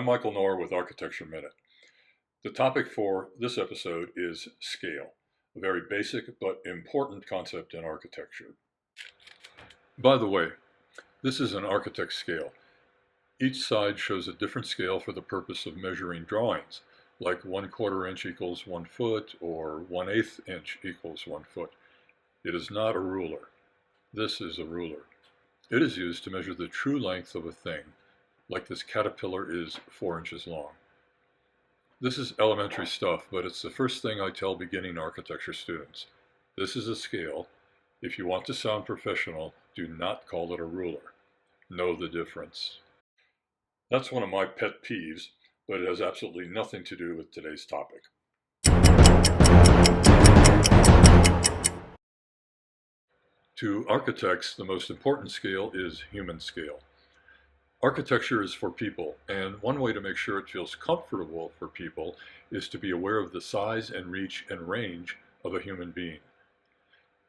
I'm Michael Knorr with Architecture Minute. The topic for this episode is scale, a very basic but important concept in architecture. By the way, this is an architect's scale. Each side shows a different scale for the purpose of measuring drawings, like 1/4 inch equals 1 foot or 1/8 inch equals 1 foot. It is not a ruler. This is a ruler. It is used to measure the true length of a thing, like this caterpillar is 4 inches long. This is elementary stuff, but it's the first thing I tell beginning architecture students. This is a scale. If you want to sound professional, do not call it a ruler. Know the difference. That's one of my pet peeves, but it has absolutely nothing to do with today's topic. To architects, the most important scale is human scale. Architecture is for people, and one way to make sure it feels comfortable for people is to be aware of the size and reach and range of a human being.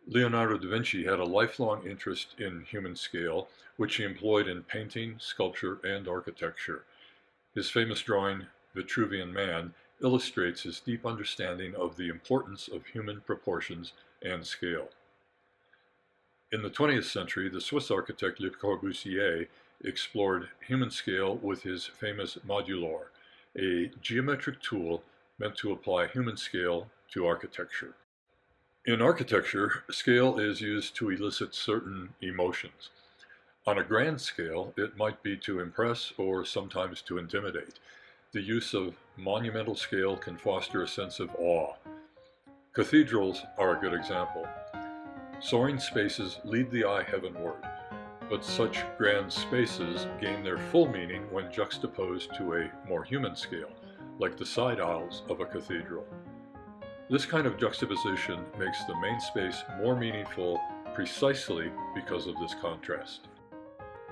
Leonardo da Vinci had a lifelong interest in human scale, which he employed in painting, sculpture, and architecture. His famous drawing, Vitruvian Man, illustrates his deep understanding of the importance of human proportions and scale. In the 20th century, the Swiss architect Le Corbusier explored human scale with his famous Modulor, a geometric tool meant to apply human scale to architecture. In architecture, scale is used to elicit certain emotions. On a grand scale, it might be to impress or sometimes to intimidate. The use of monumental scale can foster a sense of awe. Cathedrals are a good example. Soaring spaces lead the eye heavenward, but such grand spaces gain their full meaning when juxtaposed to a more human scale, like the side aisles of a cathedral. This kind of juxtaposition makes the main space more meaningful precisely because of this contrast.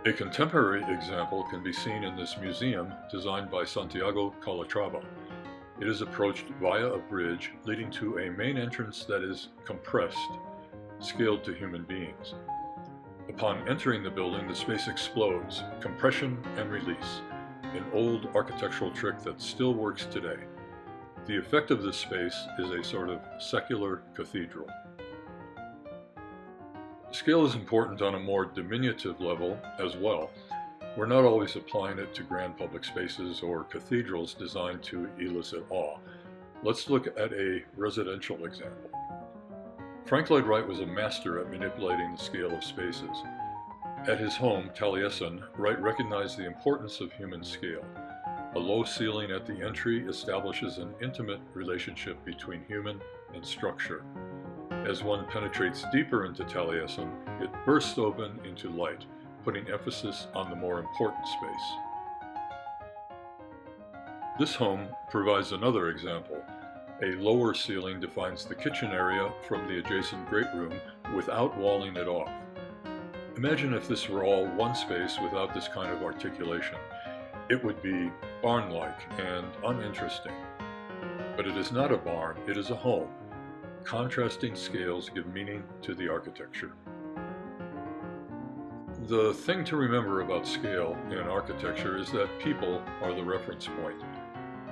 A contemporary example can be seen in this museum designed by Santiago Calatrava. It is approached via a bridge leading to a main entrance that is compressed, scaled to human beings. Upon entering the building, the space explodes, compression and release, an old architectural trick that still works today. The effect of this space is a sort of secular cathedral. Scale is important on a more diminutive level as well. We're not always applying it to grand public spaces or cathedrals designed to elicit awe. Let's look at a residential example. Frank Lloyd Wright was a master at manipulating the scale of spaces. At his home, Taliesin, Wright recognized the importance of human scale. A low ceiling at the entry establishes an intimate relationship between human and structure. As one penetrates deeper into Taliesin, it bursts open into light, putting emphasis on the more important space. This home provides another example. A lower ceiling defines the kitchen area from the adjacent great room without walling it off. Imagine if this were all one space without this kind of articulation. It would be barn-like and uninteresting. But it is not a barn, it is a home. Contrasting scales give meaning to the architecture. The thing to remember about scale in architecture is that people are the reference point.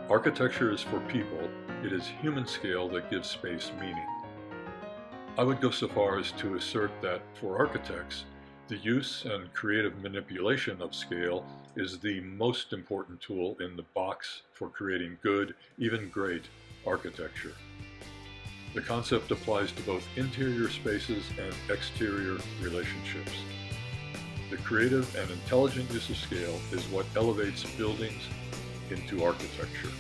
Architecture is for people. It is human scale that gives space meaning. I would go so far as to assert that for architects, the use and creative manipulation of scale is the most important tool in the box for creating good, even great, architecture. The concept applies to both interior spaces and exterior relationships. The creative and intelligent use of scale is what elevates buildings into architecture.